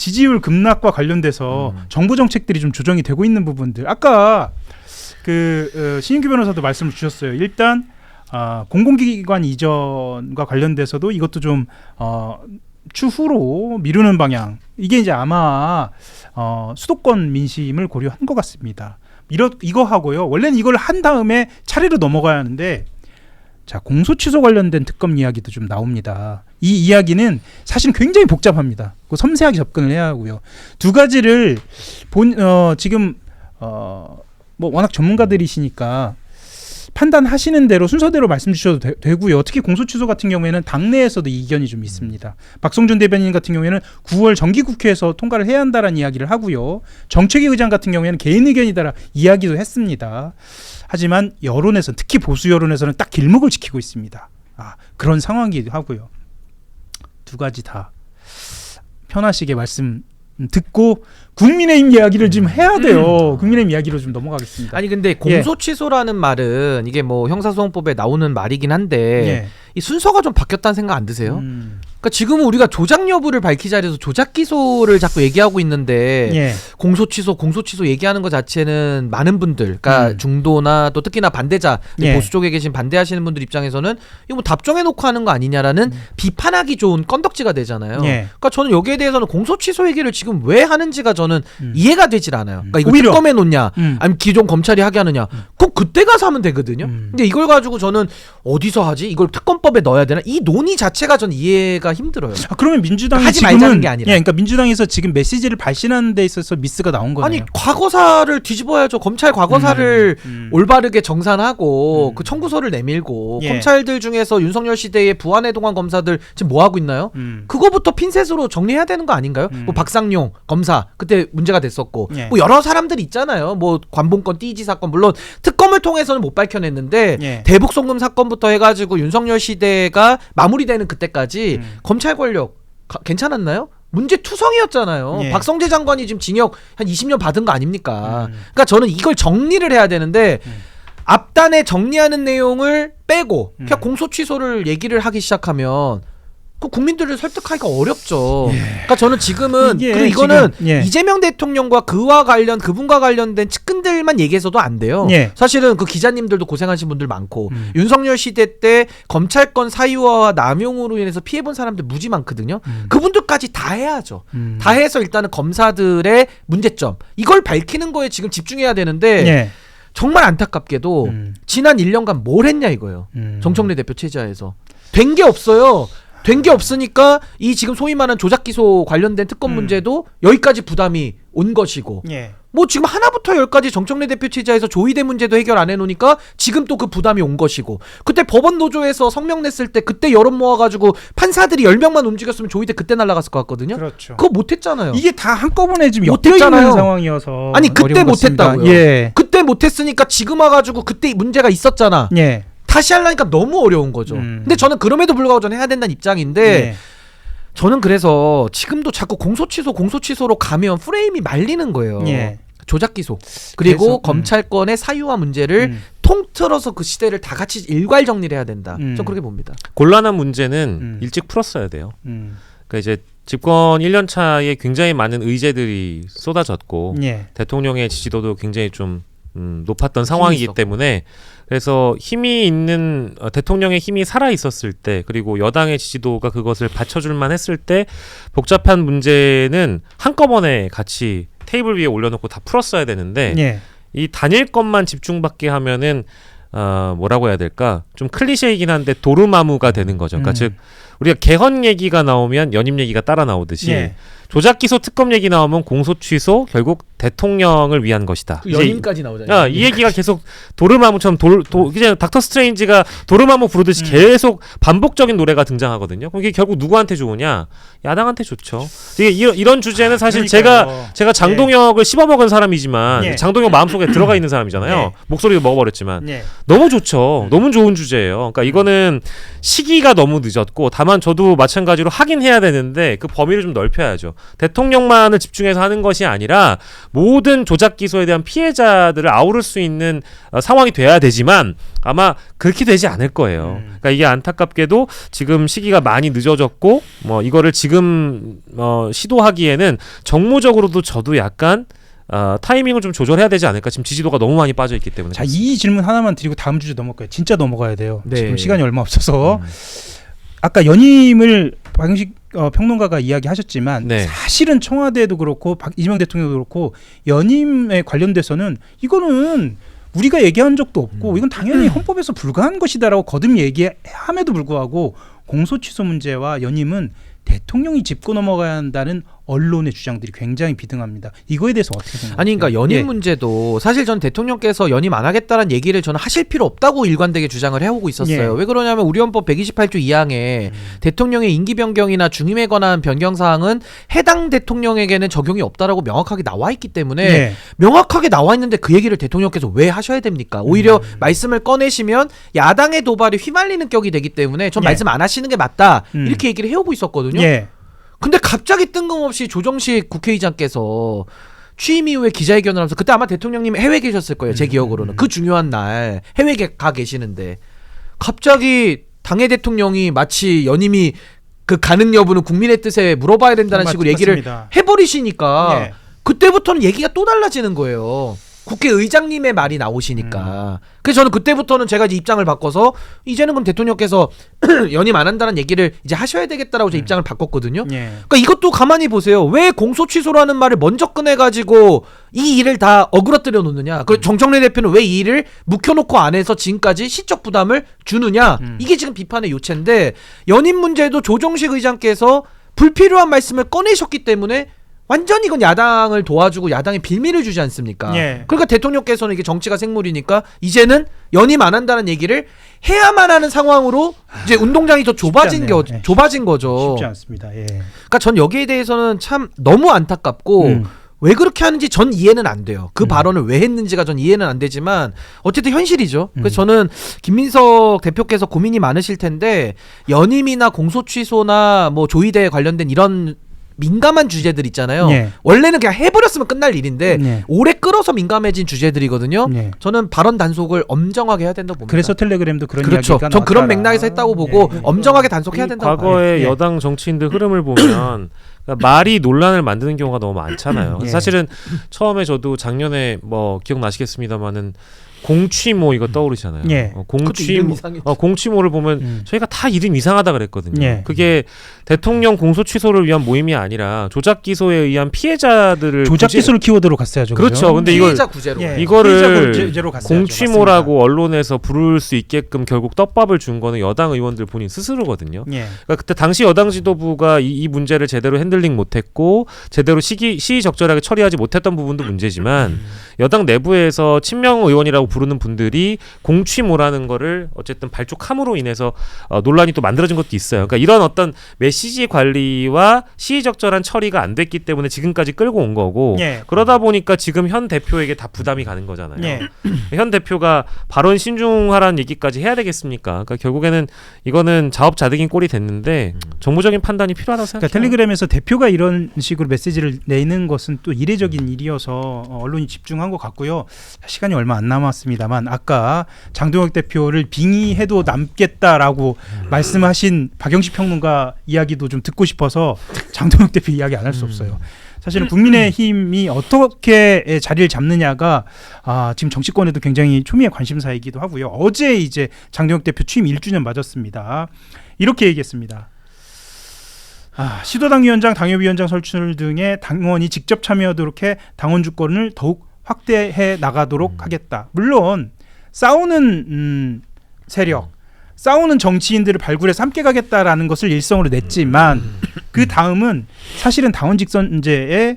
지지율 급락과 관련돼서 정부 정책들이 좀 조정이 되고 있는 부분들. 아까 신인규 변호사도 말씀을 주셨어요. 일단 공공기관 이전과 관련돼서도 이것도 좀 추후로 미루는 방향. 이게 이제 아마 수도권 민심을 고려한 것 같습니다. 이거 하고요. 원래는 이걸 한 다음에 차례로 넘어가야 하는데, 자, 공소 취소 관련된 특검 이야기도 좀 나옵니다. 이 이야기는 사실 굉장히 복잡합니다. 섬세하게 접근을 해야 하고요. 두 가지를 지금 뭐 워낙 전문가들이시니까 판단하시는 대로 순서대로 말씀 주셔도 되고요. 특히 공소 취소 같은 경우에는 당내에서도 이견이 좀 있습니다. 박성준 대변인 같은 경우에는 9월 정기국회에서 통과를 해야 한다라는 이야기를 하고요. 정책위 의장 같은 경우에는 개인 의견이다라 이야기도 했습니다. 하지만 여론에서는, 특히 보수 여론에서는 딱 길목을 지키고 있습니다. 그런 상황이기도 하고요. 두 가지 다 편하시게 말씀 듣고 국민의힘 이야기를 좀 해야 돼요. 국민의힘 이야기로 좀 넘어가겠습니다. 아니 근데 공소 취소라는 말은 이게 뭐 형사소송법에 나오는 말이긴 한데 이 순서가 좀 바뀌었다는 생각 안 드세요? 그러니까 지금은 우리가 조작 여부를 밝히자 해서 조작 기소를 자꾸 얘기하고 있는데 공소 취소 얘기하는 것 자체는 많은 분들, 그러니까 중도나 또 특히나 반대자, 보수 쪽에 계신 반대하시는 분들 입장에서는 이거 뭐 답정해 놓고 하는 거 아니냐라는 비판하기 좋은 건덕지가 되잖아요. 그러니까 저는 여기에 대해서는 공소 취소 얘기를 지금 왜 하는지가 저는 이해가 되질 않아요. 그러니까 이거 특검해 놓냐, 아니면 기존 검찰이 하게 하느냐, 꼭 그때 가서 하면 되거든요. 근데 이걸 가지고 저는 어디서 하지? 이걸 특검법에 넣어야 되나? 이 논의 자체가 저는 이해가 힘들어요. 그러면 민주당이 하지 말자는 게 아니라. 그러니까 민주당에서 지금 메시지를 발신하는 데 있어서 미스가 나온 거네요. 아니 과거사를 뒤집어야죠. 검찰 과거사를 올바르게 정산하고 그 청구서를 내밀고 검찰들 중에서 윤석열 시대의 부안해동한 검사들 지금 뭐 하고 있나요? 그거부터 핀셋으로 정리해야 되는 거 아닌가요? 뭐 박상용 검사 그때 문제가 됐었고 뭐 여러 사람들 있잖아요. 뭐 관봉건 띠지 사건 물론 특검을 통해서는 못 밝혀냈는데 대북 송금 사건부터 해가지고 윤석열 시대가 마무리되는 그때까지 검찰 권력 괜찮았나요? 문제투성이었잖아요. 박성재 장관이 지금 징역 한 20년 받은 거 아닙니까? 그러니까 저는 이걸 정리를 해야 되는데 앞단에 정리하는 내용을 빼고 그냥 공소 취소를 얘기를 하기 시작하면 그 국민들을 설득하기가 어렵죠. 그러니까 저는 지금은 이거는 이재명 대통령과 그분과 관련된 측근들만 얘기해서도 안 돼요. 사실은 그 기자님들도 고생하신 분들 많고 윤석열 시대 때 검찰권 사유화와 남용으로 인해서 피해본 사람들 무지 많거든요. 그분들까지 다 해야죠. 다 해서 일단은 검사들의 문제점 이걸 밝히는 거에 지금 집중해야 되는데 정말 안타깝게도 지난 1년간 뭘 했냐 이거예요. 정청래 대표 체제하에서 된 게 없어요. 된 게 없으니까 이 지금 소위 말하는 조작 기소 관련된 특검 문제도 여기까지 부담이 온 것이고 뭐 지금 하나부터 열까지 정청래 대표 체제에서 조의대 문제도 해결 안 해놓으니까 지금 또 그 부담이 온 것이고 그때 법원 노조에서 성명 냈을 때 그때 여론 모아가지고 판사들이 10명만 움직였으면 조의대 그때 날아갔을 것 같거든요. 그렇죠. 그거 못했잖아요. 이게 다 한꺼번에 지금 엮여있는 상황이어서 아니 그때 못했다고요. 그때 못했으니까 지금 와가지고 그때 문제가 있었잖아. 다시 하려니까 너무 어려운 거죠. 근데 저는 그럼에도 불구하고 저는 해야 된다는 입장인데 저는 그래서 지금도 자꾸 공소 취소로 가면 프레임이 말리는 거예요. 조작 기소 그리고 검찰권의 사유화 문제를 통틀어서 그 시대를 다 같이 일괄 정리를 해야 된다. 전 그렇게 봅니다. 곤란한 문제는 일찍 풀었어야 돼요. 그러니까 이제 집권 1년 차에 굉장히 많은 의제들이 쏟아졌고 대통령의 지지도도 굉장히 좀 높았던 상황이기 때문에 그래서 힘이 있는 대통령의 힘이 살아 있었을 때 그리고 여당의 지지도가 그것을 받쳐줄만 했을 때 복잡한 문제는 한꺼번에 같이 테이블 위에 올려놓고 다 풀었어야 되는데 이 단일 것만 집중받게 하면은 뭐라고 해야 될까 좀 클리셰이긴 한데 도루마무가 되는 거죠. 그러니까 즉 우리가 개헌 얘기가 나오면 연임 얘기가 따라 나오듯이 조작 기소 특검 얘기 나오면 공소 취소 결국 대통령을 위한 것이다. 그 연임까지 나오잖아요. 이 얘기가 계속 도르마무처럼 이제 닥터 스트레인지가 도르마무 부르듯이 계속 반복적인 노래가 등장하거든요. 그럼 이게 결국 누구한테 좋으냐? 야당한테 좋죠. 이게 이런 주제는 사실 제가 장동혁을 씹어먹은 사람이지만 장동혁 마음속에 들어가 있는 사람이잖아요. 목소리도 먹어버렸지만 너무 좋죠. 너무 좋은 주제예요. 그러니까 이거는 시기가 너무 늦었고 다만 저도 마찬가지로 하긴 해야 되는데 그 범위를 좀 넓혀야죠. 대통령만을 집중해서 하는 것이 아니라 모든 조작 기소에 대한 피해자들을 아우를 수 있는 상황이 돼야 되지만 아마 그렇게 되지 않을 거예요. 그러니까 이게 안타깝게도 지금 시기가 많이 늦어졌고 뭐 이거를 지금 시도하기에는 정무적으로도 저도 약간 타이밍을 좀 조절해야 되지 않을까. 지금 지지도가 너무 많이 빠져 있기 때문에. 자, 이 질문 하나만 드리고 다음 주제 넘어갈까요? 진짜 넘어가야 돼요. 네. 지금 시간이 얼마 없어서. 아까 연임을 박영식 평론가가 이야기하셨지만 네. 사실은 청와대도 그렇고 이재명 대통령도 그렇고 연임에 관련돼서는 이거는 우리가 얘기한 적도 없고 이건 당연히 헌법에서 불가한 것이다라고 거듭 얘기함에도 불구하고 공소취소 문제와 연임은 대통령이 짚고 넘어가야 한다는 언론의 주장들이 굉장히 비등합니다. 이거에 대해서 어떻게 생각하세요? 아니 그러니까 연임 예. 문제도 사실 전 대통령께서 연임 안 하겠다는 얘기를 저는 하실 필요 없다고 일관되게 주장을 해오고 있었어요. 예. 왜 그러냐면 우리 헌법 128조 2항에 대통령의 임기 변경이나 중임에 관한 변경 사항은 해당 대통령에게는 적용이 없다라고 명확하게 나와 있기 때문에 예. 명확하게 나와 있는데 그 얘기를 대통령께서 왜 하셔야 됩니까? 오히려 말씀을 꺼내시면 야당의 도발이 휘말리는 격이 되기 때문에 전 예. 말씀 안 하시는 게 맞다 이렇게 얘기를 해오고 있었거든요. 예. 근데 갑자기 뜬금없이 조정식 국회의장께서 취임 이후에 기자회견을 하면서 그때 아마 대통령님 해외 계셨을 거예요. 제 기억으로는. 그 중요한 날 해외 가 계시는데 갑자기 당의 대통령이 마치 연임이 그 가능 여부는 국민의 뜻에 물어봐야 된다는 식으로 얘기를 해버리시니까 예. 그때부터는 얘기가 또 달라지는 거예요. 국회의장님의 말이 나오시니까. 그래서 저는 그때부터는 제가 이제 입장을 바꿔서 이제는 그럼 대통령께서 연임 안 한다는 얘기를 이제 하셔야 되겠다라고 제 입장을 바꿨거든요. 예. 그러니까 이것도 가만히 보세요. 왜 공소 취소라는 말을 먼저 꺼내가지고 이 일을 다 어그러뜨려 놓느냐. 그 정청래 대표는 왜 이 일을 묵혀놓고 안 해서 지금까지 시적 부담을 주느냐. 이게 지금 비판의 요체인데 연임 문제도 조정식 의장께서 불필요한 말씀을 꺼내셨기 때문에 완전히 이건 야당을 도와주고 야당에 빌미를 주지 않습니까? 예. 그러니까 대통령께서는 이게 정치가 생물이니까 이제는 연임 안 한다는 얘기를 해야만 하는 상황으로 이제 운동장이 더 좁아진 거죠. 쉽지 않습니다. 예. 그러니까 전 여기에 대해서는 참 너무 안타깝고 왜 그렇게 하는지 전 이해는 안 돼요. 그 발언을 왜 했는지가 전 이해는 안 되지만 어쨌든 현실이죠. 그래서 저는 김민석 대표께서 고민이 많으실 텐데 연임이나 공소취소나 뭐 조의대에 관련된 이런 민감한 주제들 있잖아요. 예. 원래는 그냥 해버렸으면 끝날 일인데 예. 오래 끌어서 민감해진 주제들이거든요. 예. 저는 발언 단속을 엄정하게 해야 된다고 봅니다. 그래서 텔레그램도 그런 그렇죠. 이야기가 전 그런 나왔다라. 맥락에서 했다고 보고 예. 엄정하게 단속해야 된다고 봐요. 과거의 예. 여당 정치인들 흐름을 보면 그러니까 말이 논란을 만드는 경우가 너무 많잖아요. 예. 사실은 처음에 저도 작년에 뭐 기억나시겠습니다만은 공취모 이거 떠오르잖아요. 예. 공취모를 보면 저희가 다 이름 이상하다 그랬거든요. 예. 그게 대통령 공소 취소를 위한 모임이 아니라 조작 기소에 의한 피해자들을 조작 기소를 키워드로 갔어야죠. 그렇죠. 근데 이걸 피해자 구제로. 예. 이거를 피해자로 갔어야죠. 공취모라고 언론에서 부를 수 있게끔 결국 떡밥을 준 거는 여당 의원들 본인 스스로거든요. 예. 그러니까 그때 당시 여당 지도부가 이 문제를 제대로 핸들링 못했고 제대로 시의적절하게 처리하지 못했던 부분도 문제지만 여당 내부에서 친명 의원이라고 부르는 분들이 공취모라는 거를 어쨌든 발족함으로 인해서 논란이 또 만들어진 것도 있어요. 그러니까 이런 어떤 메시지 관리와 시의적절한 처리가 안 됐기 때문에 지금까지 끌고 온 거고 예. 그러다 보니까 지금 현 대표에게 다 부담이 가는 거잖아요. 예. 현 대표가 발언 신중하라는 얘기까지 해야 되겠습니까? 그러니까 결국에는 이거는 자업자득인 꼴이 됐는데 정무적인 판단이 필요하다고 생각해요. 그러니까 텔레그램에서 대표가 이런 식으로 메시지를 내는 것은 또 이례적인 일이어서 언론이 집중한 것 같고요. 시간이 얼마 안 남았습니다만 아까 장동혁 대표를 빙의해도 남겠다라고 말씀하신 박영식 평론가 이야기도 좀 듣고 싶어서 장동혁 대표 이야기 안 할 수 없어요. 사실은 국민의힘이 어떻게 자리를 잡느냐가 지금 정치권에도 굉장히 초미의 관심사이기도 하고요. 어제 이제 장동혁 대표 취임 1주년 맞았습니다. 이렇게 얘기했습니다. 시도당 위원장, 당협위원장 설출 등의 당원이 직접 참여하도록 해 당원 주권을 더욱 확대해 나가도록 하겠다. 물론 싸우는 세력, 싸우는 정치인들을 발굴해서 함께 가겠다라는 것을 일성으로 냈지만 그 다음은 사실은 당원 직선제에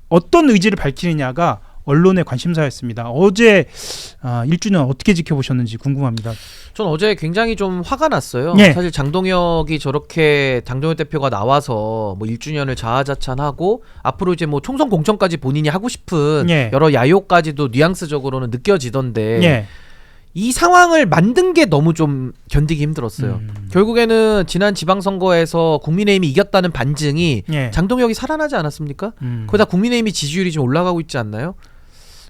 어떤 의지를 밝히느냐가 언론의 관심사였습니다. 어제 1주년 어떻게 지켜보셨는지 궁금합니다. 전 어제 굉장히 좀 화가 났어요. 예. 사실 장동혁이 저렇게 장동혁 대표가 나와서 뭐 1주년을 자화자찬하고 앞으로 이제 뭐 총선 공천까지 본인이 하고 싶은 예. 여러 야욕까지도 뉘앙스적으로는 느껴지던데 예. 이 상황을 만든 게 너무 좀 견디기 힘들었어요. 결국에는 지난 지방선거에서 국민의힘이 이겼다는 반증이 예. 장동혁이 살아나지 않았습니까? 거기다 국민의힘이 지지율이 좀 올라가고 있지 않나요?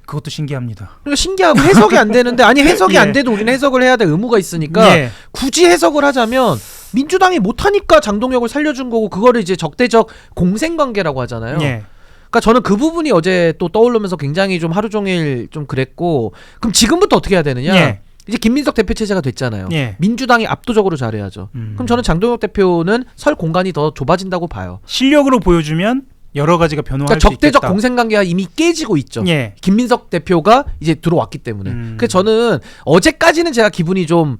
그것도 신기합니다. 그러니까 신기하고 해석이 안 되는데 아니 해석이 예. 안 돼도 우리는 해석을 해야 될 의무가 있으니까 예. 굳이 해석을 하자면 민주당이 못하니까 장동혁을 살려준 거고 그거를 이제 적대적 공생관계라고 하잖아요. 예. 그러니까 저는 그 부분이 어제 또 떠오르면서 굉장히 좀 하루 종일 좀 그랬고 그럼 지금부터 어떻게 해야 되느냐? 예. 이제 김민석 대표 체제가 됐잖아요. 예. 민주당이 압도적으로 잘해야죠. 그럼 저는 장동혁 대표는 설 공간이 더 좁아진다고 봐요. 실력으로 보여주면 여러 가지가 변화할 그러니까 수 적대적 있겠다. 공생관계가 이미 깨지고 있죠. 예. 김민석 대표가 이제 들어왔기 때문에. 그래서 저는 어제까지는 제가 기분이 좀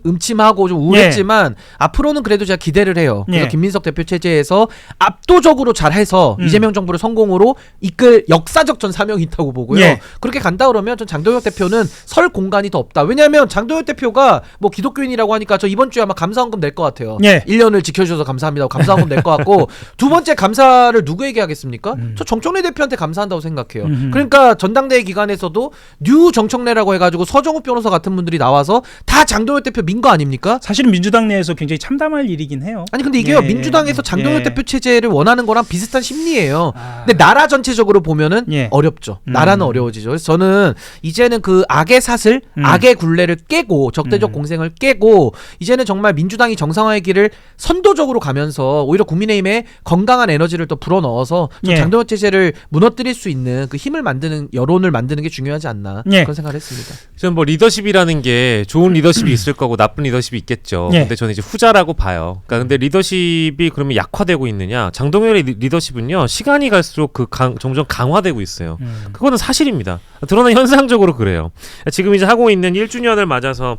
음침하고 좀 우울했지만 앞으로는 그래도 제가 기대를 해요. 그래서 예. 김민석 대표 체제에서 압도적으로 잘해서 이재명 정부를 성공으로 이끌 역사적 전 사명이 있다고 보고요. 예. 그렇게 간다 그러면 전 장동혁 대표는 설 공간이 더 없다. 왜냐하면 장동혁 대표가 뭐 기독교인이라고 하니까 저 이번 주에 아마 감사원금 낼 것 같아요. 예. 1년을 지켜주셔서 감사합니다. 감사원금 낼 것 같고 두 번째 감사를 누구에게 하겠습니까? 저 정청래 대표한테 감사한다고 생각해요. 그러니까 전당대회 기간에서도 뉴 정청래라고 해가지고 서정욱 변호사 같은 분들이 나와서 다 장동혁 대표 민 거 아닙니까? 사실은 민주당 내에서 굉장히 참담할 일이긴 해요. 아니 근데 이게요 예. 민주당에서 장동혁 예. 대표 체제를 원하는 거랑 비슷한 심리예요. 아. 근데 나라 전체적으로 보면은 예. 어렵죠. 나라는 어려워지죠. 그래서 저는 이제는 그 악의 사슬, 악의 굴레를 깨고 적대적 공생을 깨고 이제는 정말 민주당이 정상화의 길을 선도적으로 가면서 오히려 국민의힘에 건강한 에너지를 또 불어넣어서 좀 예. 장동혁 체제를 무너뜨릴 수 있는 그 힘을 만드는 여론을 만드는 게 중요하지 않나 예. 그런 생각을 했습니다. 저는 뭐 리더십이라는 게 좋은 리더십이 있을 거고 나쁜 리더십이 있겠죠. 예. 근데 저는 이제 후자라고 봐요. 그러니까 근데 리더십이 그러면 약화되고 있느냐? 장동혁의 리더십은요 시간이 갈수록 점점 강화되고 있어요. 그거는 사실입니다. 드러나 현상적으로 그래요. 지금 이제 하고 있는 1주년을 맞아서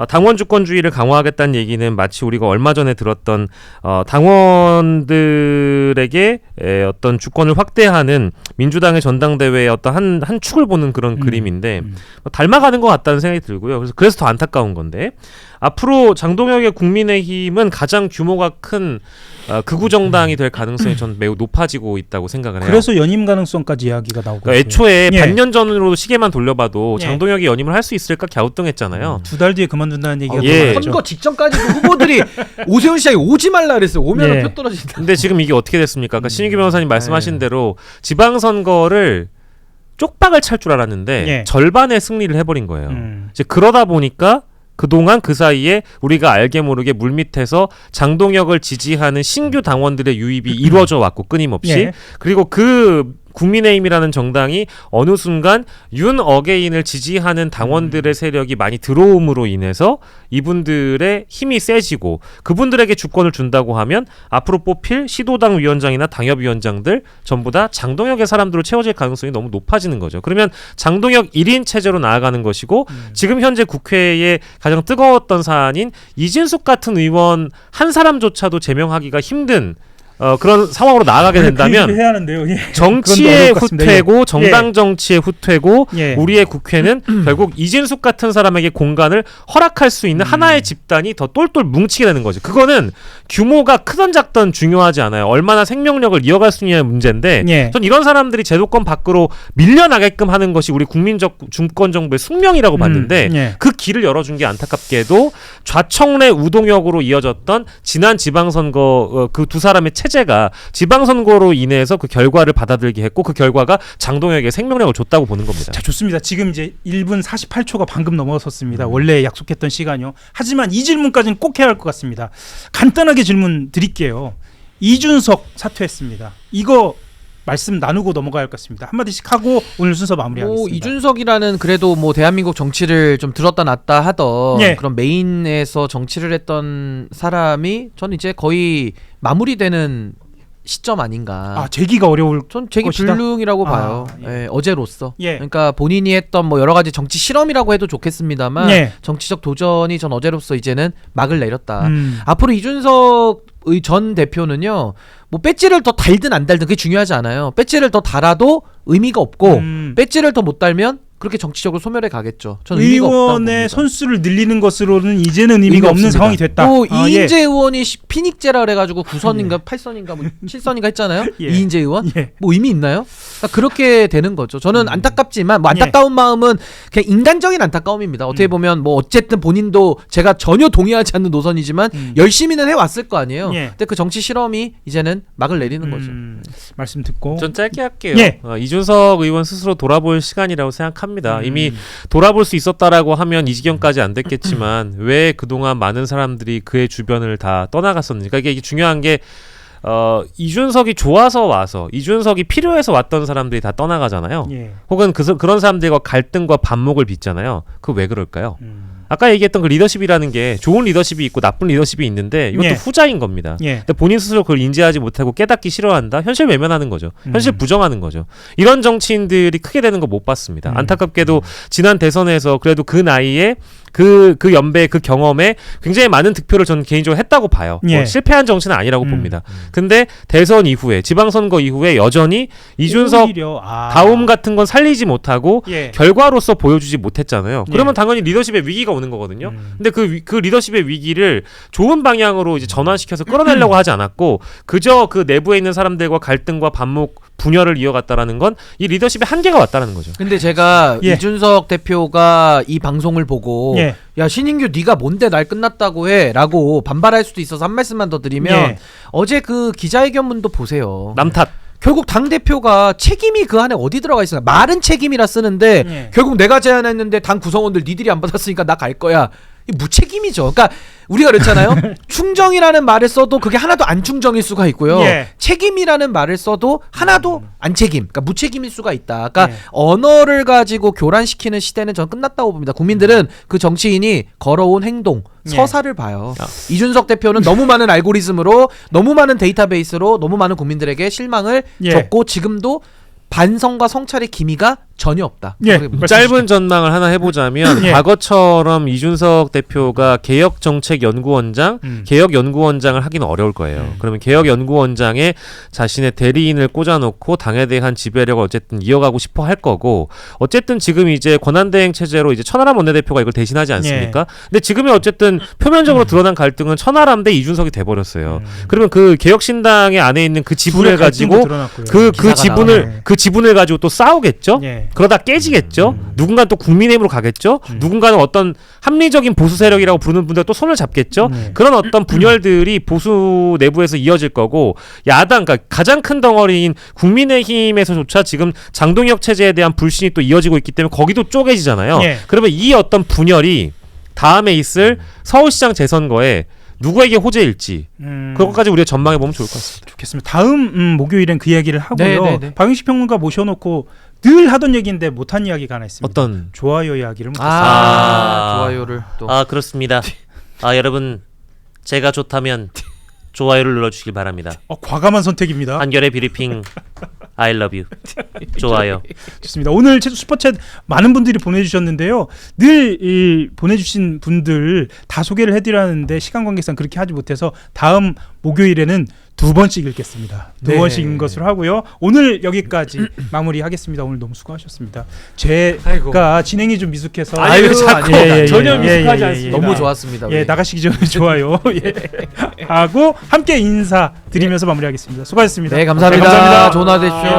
당원 주권주의를 강화하겠다는 얘기는 마치 우리가 얼마 전에 들었던 당원들에게 어떤 주권을 확대하는 민주당의 전당대회의 어떤 한 축을 보는 그런 그림인데 닮아가는 것 같다는 생각이 들고요. 그래서 더 안타까운 건데 앞으로 장동혁의 국민의힘은 가장 규모가 큰 극우 정당이 될 가능성이 전 매우 높아지고 있다고 생각을 해요. 그래서 연임 가능성까지 이야기가 나오고 그러니까 애초에 예. 반년 전으로 시계만 돌려봐도 예. 장동혁이 연임을 할 수 있을까 갸우뚱했잖아요. 2달 뒤에 그만둔다는 얘기가 예. 또 나왔죠. 선거 직전까지도 후보들이 오세훈 시장이 오지 말라 그랬어요. 오면 예. 표 떨어진다. 근데 지금 이게 어떻게 됐습니까? 아까 신익규 변호사님 말씀하신 대로 지방선거를 쪽박을 찰 줄 알았는데 예. 절반의 승리를 해버린 거예요. 이제 그러다 보니까 그동안 그 사이에 우리가 알게 모르게 물밑에서 장동혁을 지지하는 신규 당원들의 유입이 이루어져 왔고 끊임없이 예. 그리고 그 국민의힘이라는 정당이 어느 순간 윤 어게인을 지지하는 당원들의 세력이 많이 들어옴으로 인해서 이분들의 힘이 세지고 그분들에게 주권을 준다고 하면 앞으로 뽑힐 시도당 위원장이나 당협위원장들 전부 다 장동혁의 사람들로 채워질 가능성이 너무 높아지는 거죠. 그러면 장동혁 1인 체제로 나아가는 것이고 지금 현재 국회에 가장 뜨거웠던 사안인 이진숙 같은 의원 한 사람조차도 제명하기가 힘든 그런 상황으로 나아가게 된다면 그 얘기를 해야 하는데요. 예. 정치의 어려울 것 같습니다. 후퇴고 예. 정당 정치의 후퇴고 예. 우리의 국회는 결국 이진숙 같은 사람에게 공간을 허락할 수 있는 하나의 집단이 더 똘똘 뭉치게 되는 거죠. 그거는 규모가 크던 작던 중요하지 않아요. 얼마나 생명력을 이어갈 수 있냐의 문제인데 예. 전 이런 사람들이 제도권 밖으로 밀려나게끔 하는 것이 우리 국민적 중권 정부의 숙명이라고 봤는데 예. 그 길을 열어준 게 안타깝게도 좌청래 우동혁으로 이어졌던 지난 지방선거 그 두 사람의 체제가 지방선거로 인해서 그 결과를 받아들이게 했고 그 결과가 장동혁에게 생명력을 줬다고 보는 겁니다. 자, 좋습니다. 지금 이제 1분 48초가 방금 넘어섰습니다. 원래 약속했던 시간이요. 하지만 이 질문까지는 꼭 해야 할 것 같습니다. 간단하게 질문 드릴게요. 이준석 사퇴했습니다. 이거 말씀 나누고 넘어가야 할 것 같습니다. 한마디씩 하고 오늘 순서 마무리하겠습니다. 이준석이라는 그래도 뭐 대한민국 정치를 좀 들었다 놨다 하던 예. 그런 메인에서 정치를 했던 사람이 전 이제 거의 마무리되는 시점 아닌가. 재기가 어려울 전 제기 것이다? 불능이라고 봐요. 예. 예, 어제로서. 예. 그러니까 본인이 했던 뭐 여러 가지 정치 실험이라고 해도 좋겠습니다만 예. 정치적 도전이 전 어제로서 이제는 막을 내렸다. 음. 앞으로 이준석의 전 대표는요. 뭐 배지를 더 달든 안 달든 그게 중요하지 않아요. 배지를 더 달아도 의미가 없고 배지를 더 못 달면 그렇게 정치적으로 소멸해 가겠죠. 저는 의미가 없다고 의원의 봅니다. 선수를 늘리는 것으로는 이제는 의미가 없는 없습니다. 상황이 됐다. 또 예. 이인재 의원이 피닉제라 그래가지고 9선인가 8선인가 뭐 7선인가 했잖아요. 예. 이인재 의원 예. 뭐 의미 있나요? 그러니까 그렇게 되는 거죠. 저는 안타깝지만 뭐 안타까운 마음은 그냥 인간적인 안타까움입니다. 어떻게 보면 뭐 어쨌든 본인도 제가 전혀 동의하지 않는 노선이지만 열심히는 해왔을 거 아니에요. 예. 근데 그 정치 실험이 이제는 막을 내리는 거죠. 말씀 듣고 전 짧게 할게요. 예. 이준석 의원 스스로 돌아볼 시간이라고 생각합니다. 이미 돌아볼 수 있었다라고 하면 이 지경까지 안 됐겠지만 왜 그동안 많은 사람들이 그의 주변을 다 떠나갔었는지. 그러니까 이게 중요한 게 이준석이 좋아서 와서 이준석이 필요해서 왔던 사람들이 다 떠나가잖아요. 예. 혹은 그런 사람들과 갈등과 반목을 빚잖아요. 그거 왜 그럴까요? 아까 얘기했던 그 리더십이라는 게 좋은 리더십이 있고 나쁜 리더십이 있는데 이것도 예. 후자인 겁니다. 예. 근데 본인 스스로 그걸 인지하지 못하고 깨닫기 싫어한다? 현실 외면하는 거죠. 현실 부정하는 거죠. 이런 정치인들이 크게 되는 거 못 봤습니다. 안타깝게도 지난 대선에서 그래도 그 나이에 그 연배 그 경험에 굉장히 많은 득표를 저는 개인적으로 했다고 봐요. 예. 뭐 실패한 정치는 아니라고 봅니다. 근데 대선 이후에 지방선거 이후에 여전히 이준석 오히려, 다움 같은 건 살리지 못하고 예. 결과로서 보여주지 못했잖아요. 예. 그러면 당연히 리더십의 위기가 오는 거거든요. 근데 그 리더십의 위기를 좋은 방향으로 이제 전환시켜서 끌어내려고 하지 않았고 그저 그 내부에 있는 사람들과 갈등과 반목 분열을 이어갔다라는 건 이 리더십의 한계가 왔다는 거죠. 근데 제가 예. 이준석 대표가 이 방송을 보고 예. 야 신인규 네가 뭔데 날 끝났다고 해 라고 반발할 수도 있어서 한 말씀만 더 드리면 예. 어제 그 기자회견문도 보세요. 남 탓. 결국 당대표가 책임이 그 안에 어디 들어가 있어요? 말은 책임이라 쓰는데 예. 결국 내가 제안했는데 당 구성원들 니들이 안 받았으니까 나 갈 거야. 이 무책임이죠. 그러니까 우리가 그랬잖아요. 충정이라는 말을 써도 그게 하나도 안 충정일 수가 있고요. 예. 책임이라는 말을 써도 하나도 안 책임. 그러니까 무책임일 수가 있다. 그러니까 예. 언어를 가지고 교란시키는 시대는 저는 끝났다고 봅니다. 국민들은 그 정치인이 걸어온 행동, 예. 서사를 봐요. 이준석 대표는 너무 많은 알고리즘으로 너무 많은 데이터베이스로 너무 많은 국민들에게 실망을 예. 줬고 지금도 반성과 성찰의 기미가 전혀 없다. 예. 짧은 전망을 하나 해보자면 예. 과거처럼 이준석 대표가 개혁정책연구원장, 개혁연구원장을 하기는 어려울 거예요. 그러면 개혁연구원장에 자신의 대리인을 꽂아놓고 당에 대한 지배력을 어쨌든 이어가고 싶어 할 거고 어쨌든 지금 이제 권한대행 체제로 이제 천하람 원내대표가 이걸 대신하지 않습니까? 근데 지금의 어쨌든 표면적으로 드러난 갈등은 천하람 대 이준석이 돼버렸어요. 그러면 그 개혁신당의 안에 있는 그 지분을 가지고 그 기사가 나오네. 지분을 가지고 또 싸우겠죠. 예. 그러다 깨지겠죠. 누군가는 또 국민의힘으로 가겠죠. 누군가는 어떤 합리적인 보수 세력이라고 부르는 분들 또 손을 잡겠죠. 그런 어떤 분열들이 보수 내부에서 이어질 거고 야당, 그러니까 가장 큰 덩어리인 국민의힘에서조차 지금 장동혁 체제에 대한 불신이 또 이어지고 있기 때문에 거기도 쪼개지잖아요. 예. 그러면 이 어떤 분열이 다음에 있을 서울시장 재선거에 누구에게 호재일지 그것까지 우리가 전망해 보면 좋을 것 같습니다. 좋겠습니다. 다음 목요일엔 그 이야기를 하고요. 네네네. 박영식 평론가 모셔놓고 늘 하던 얘기인데 못한 이야기가 하나 있습니다. 어떤 좋아요 이야기를 못했어요. 좋아요를 또 그렇습니다. 여러분 제가 좋다면 좋아요를 눌러주시길 바랍니다. 과감한 선택입니다. 한겨레 비리핑 I love you. 좋아요. 좋습니다. 오늘 슈퍼챗 많은 분들이 보내주셨는데요. 늘 보내주신 분들 다 소개를 해드렸는데 시간 관계상 그렇게 하지 못해서 다음 목요일에는 2번씩 읽겠습니다. 2번씩 읽는 것으로 하고요. 오늘 여기까지 마무리하겠습니다. 오늘 너무 수고하셨습니다. 제가 진행이 좀 미숙해서 아유, 자꾸 전혀 미숙하지 않습니다. 너무 좋았습니다. 예, 우리. 나가시기 전에 좋아요 예. 하고 함께 인사드리면서 마무리하겠습니다. 수고하셨습니다. 네, 감사합니다. 네, 감사합니다. 좋은 하루 되십시오.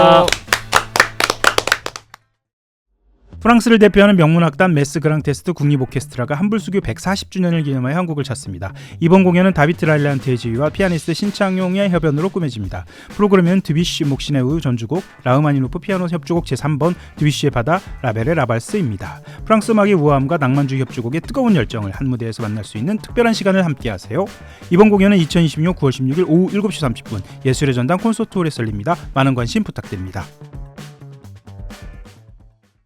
프랑스를 대표하는 명문악단 메스 그랑테스트 국립 오케스트라가 한불수교 140주년을 기념하여 한국을 찾습니다. 이번 공연은 다비트 라일란트의 지휘와 피아니스트 신창용의 협연으로 꾸며집니다. 프로그램은 드뷔시 목신의 우유 전주곡, 라흐마니노프 피아노 협주곡 제3번, 드뷔시의 바다, 라벨의 라발스입니다. 프랑스 음악의 우아함과 낭만주의 협주곡의 뜨거운 열정을 한 무대에서 만날 수 있는 특별한 시간을 함께하세요. 이번 공연은 2026 9월 16일 오후 7시 30분 예술의 전당 콘서트홀에 열립니다. 많은 관심 부탁드립니다.